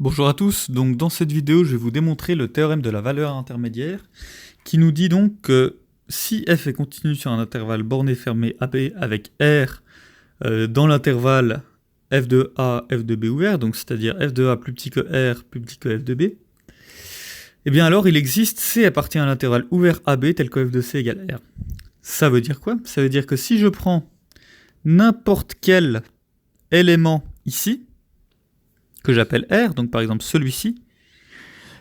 Bonjour à tous, donc dans cette vidéo je vais vous démontrer le théorème de la valeur intermédiaire qui nous dit donc que si f est continu sur un intervalle borné fermé AB avec R dans l'intervalle f de A, f de B ouvert, donc c'est-à-dire f de A plus petit que R plus petit que f de B, et bien alors il existe C appartient à l'intervalle ouvert AB tel que f de C égale R. Ça veut dire quoi? Ça veut dire que si je prends n'importe quel élément ici, que j'appelle R, donc par exemple celui-ci,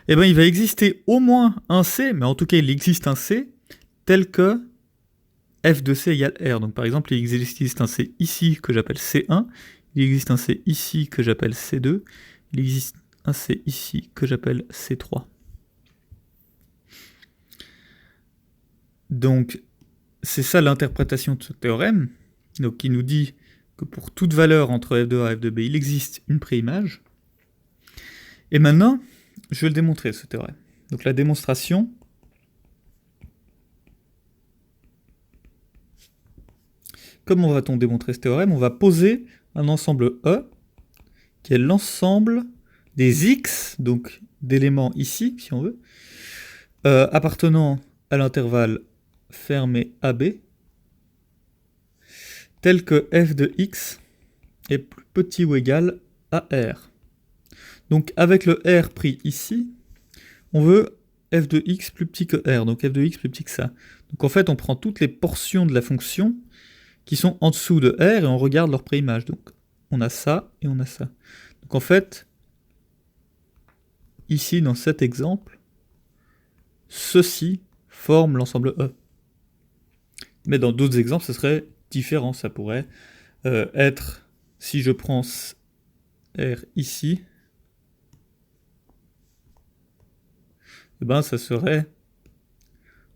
eh ben il va exister au moins un C, mais en tout cas il existe un C tel que f de C égale R. Donc par exemple il existe un C ici que j'appelle C1, il existe un C ici que j'appelle C2, il existe un C ici que j'appelle C3. Donc c'est ça l'interprétation de ce théorème, donc qui nous dit que pour toute valeur entre f de A et f de B, il existe une préimage. Et maintenant, je vais le démontrer, ce théorème. Donc la démonstration, comment va-t-on démontrer ce théorème? On va poser un ensemble E, qui est l'ensemble des X, donc d'éléments ici, si on veut, appartenant à l'intervalle fermé AB, tel que f de x est plus petit ou égal à R. Donc avec le R pris ici, on veut f de x plus petit que R, donc f de x plus petit que ça. Donc en fait, on prend toutes les portions de la fonction qui sont en dessous de R et on regarde leur préimage. Donc on a ça et on a ça. Donc en fait, ici dans cet exemple, ceci forme l'ensemble E. Mais dans d'autres exemples, ce serait différent. Ça pourrait être, si je prends R ici, eh ben ça serait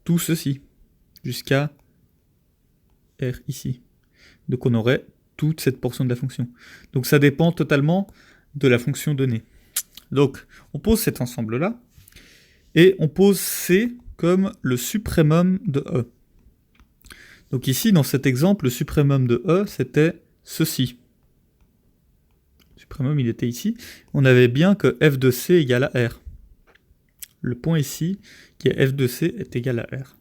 tout ceci, jusqu'à R ici. Donc on aurait toute cette portion de la fonction. Donc ça dépend totalement de la fonction donnée. Donc on pose cet ensemble-là, et on pose C comme le suprémum de E. Donc ici, dans cet exemple, le suprémum de E, c'était ceci. Le suprémum, il était ici. On avait bien que f de C égale à R. Le point ici, qui est f de C, est égal à R.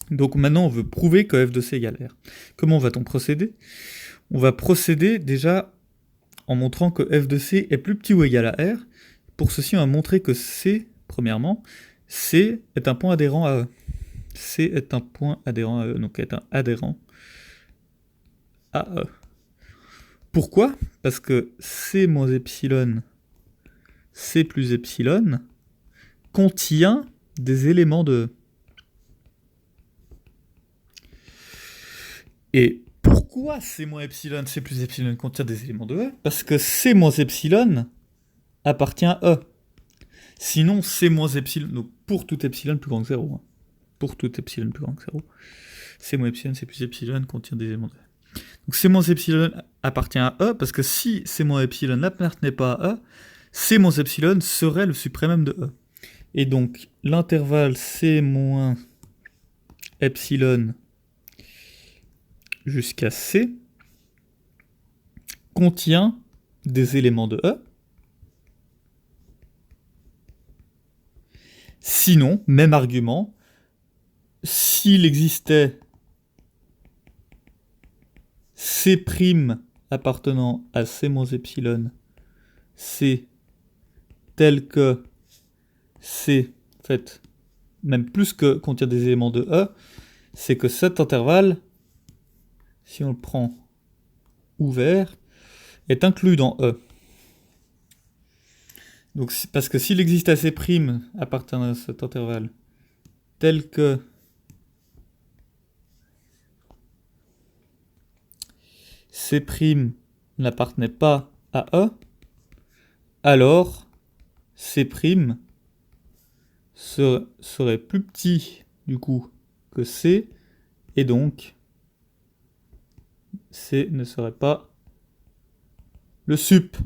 Donc maintenant, on veut prouver que f de C égale R. Comment va-t-on procéder? On va procéder déjà en montrant que f de C est plus petit ou égal à R. Pour ceci, on va montrer que C, premièrement, C est un point adhérent à E. C est un point adhérent à E, donc est un adhérent à E. Pourquoi? Parce que C moins epsilon, C plus epsilon, contient des éléments de E. Et pourquoi C moins epsilon, C plus epsilon contient des éléments de E? Parce que C moins epsilon appartient à E. Sinon, C moins epsilon, donc pour tout epsilon plus grand que 0, pour tout epsilon plus grand que 0, C moins epsilon, C plus epsilon contient des éléments de E. Donc C moins epsilon appartient à E, parce que si C moins epsilon n'appartenait pas à E, C moins epsilon serait le suprémum de E. Et donc l'intervalle C moins epsilon jusqu'à C contient des éléments de E. Sinon, même argument, s'il existait C' appartenant à C moins epsilon, C tel que C, en fait, même plus que contient des éléments de E, c'est que cet intervalle, si on le prend ouvert, est inclus dans E. Donc, parce que s'il existe C' appartenant à cet intervalle, tel que C' n'appartenait pas à E, alors C' serait plus petit du coup que C, et donc C ne serait pas le sup.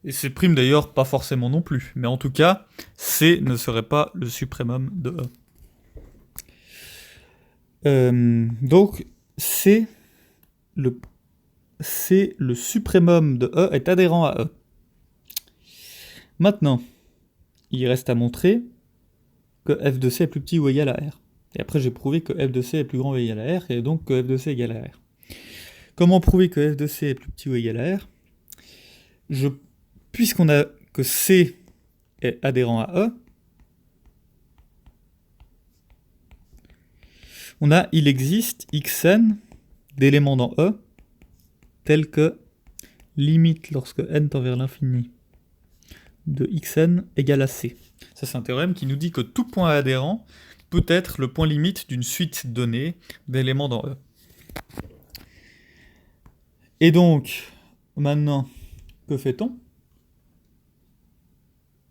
Et C' d'ailleurs pas forcément non plus, mais en tout cas, C ne serait pas le suprémum de E. Donc c'est le c'est le suprémum de E est adhérent à E. Maintenant, il reste à montrer que f de c est plus petit ou égal à R. Et après, j'ai prouvé que f de c est plus grand ou égal à R, et donc que f de c est égal à R. Comment prouver que f de c est plus petit ou égal à R? Puisqu'on a que C est adhérent à E, il existe xn d'éléments dans E, tels que limite lorsque n tend vers l'infini de xn égale à C. Ça, c'est un théorème qui nous dit que tout point adhérent peut être le point limite d'une suite donnée d'éléments dans E. Et donc, maintenant, que fait-on?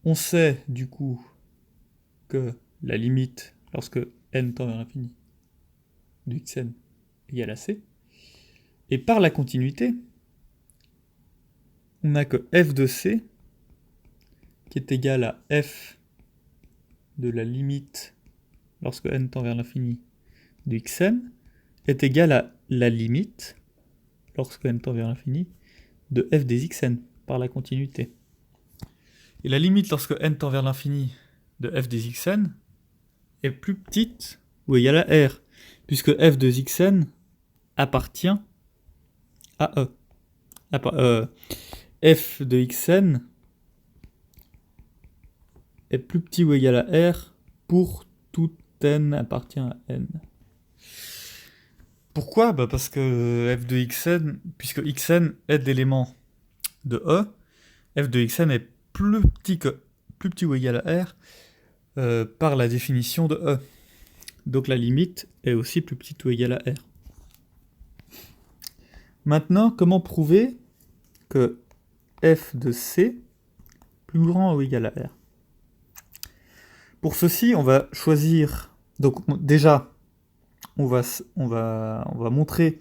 On sait, du coup, que la limite, lorsque n tend vers l'infini, de xn égale à C. Et par la continuité, on a que f de C, qui est égal à f de la limite, lorsque n tend vers l'infini, de xn, est égal à la limite, lorsque n tend vers l'infini, de f des xn, par la continuité. Et la limite lorsque n tend vers l'infini de f des xn est plus petite ou égale à R, puisque f de xn appartient à E. F de xn est plus petit ou égal à R pour tout n appartient à n. Pourquoi? Parce que f de xn, puisque xn est l'élément de E, f de xn est plus petit ou égal à R par la définition de E. Donc la limite est aussi plus petite ou égale à R. Maintenant, comment prouver que f de C est plus grand ou égal à R? Pour ceci, on va choisir... Donc déjà, on va montrer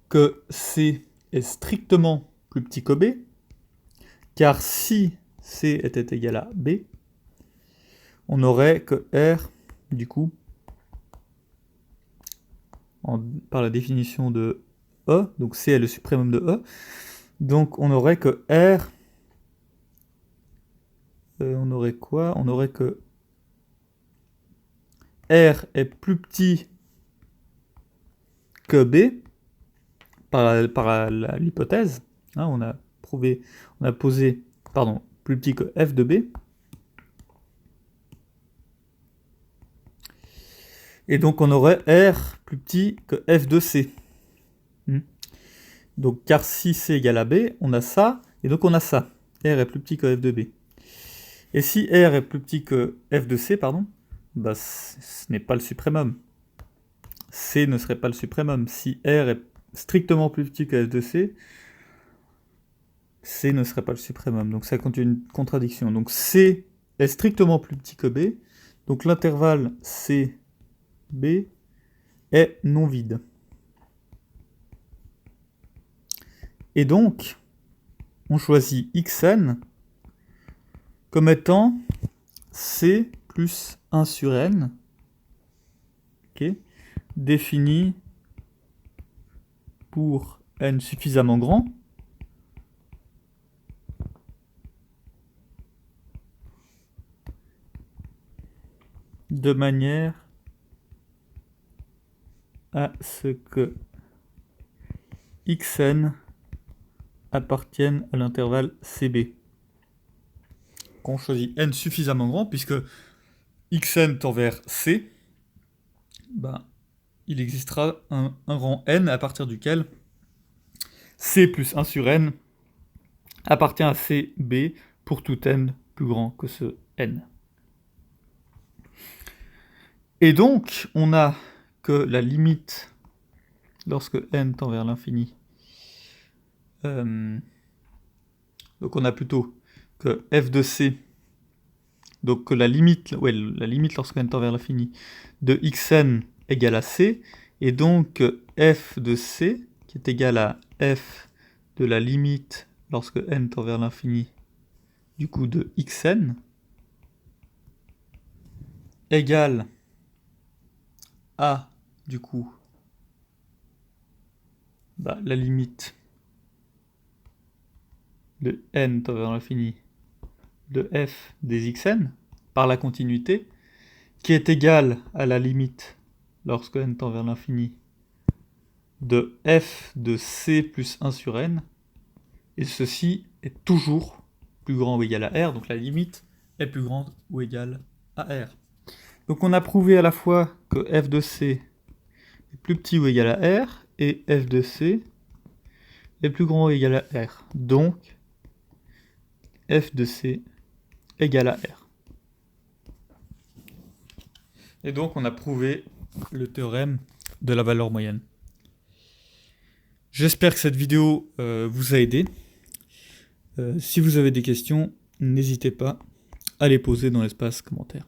que C est strictement plus petit que B, car si C était égal à B, on aurait que R, du coup, par la définition de E, donc C est le suprémum de E, donc on aurait que R, on aurait quoi? On aurait que R est plus petit que B, par l'hypothèse, hein, on a posé, plus petit que F de B, et donc on aurait R plus petit que F de C. Donc car si C égale à B, on a ça, et donc on a ça. R est plus petit que F de B. Et si R est plus petit que F de C, ce n'est pas le suprémum. C ne serait pas le suprémum. Si R est strictement plus petit que F de C, C ne serait pas le suprémum. Donc ça constitue une contradiction. Donc C est strictement plus petit que B. Donc l'intervalle C-B est non vide. Et donc, on choisit xn comme étant C plus 1 sur n, défini pour n suffisamment grand, de manière à ce que xn appartienne à l'intervalle CB. Quand on choisit n suffisamment grand, puisque xn tend vers C, il existera un rang n à partir duquel C plus 1 sur n appartient à CB pour tout n plus grand que ce n. Et donc, on a que la limite, lorsque n tend vers l'infini, donc on a plutôt que f de c, donc que la limite lorsque n tend vers l'infini, de xn égale à c, et donc f de c, qui est égal à f de la limite lorsque n tend vers l'infini, du coup de xn, égale à, du coup, la limite de n tend vers l'infini de f des xn par la continuité, qui est égale à la limite, lorsque n tend vers l'infini, de f de c plus 1 sur n, et ceci est toujours plus grand ou égal à r, donc la limite est plus grande ou égale à r. Donc on a prouvé à la fois que f de c est plus petit ou égal à r, et f de c est plus grand ou égal à r. Donc f de c égale à r. Et donc on a prouvé le théorème de la valeur moyenne. J'espère que cette vidéo vous a aidé. Si vous avez des questions, n'hésitez pas à les poser dans l'espace commentaire.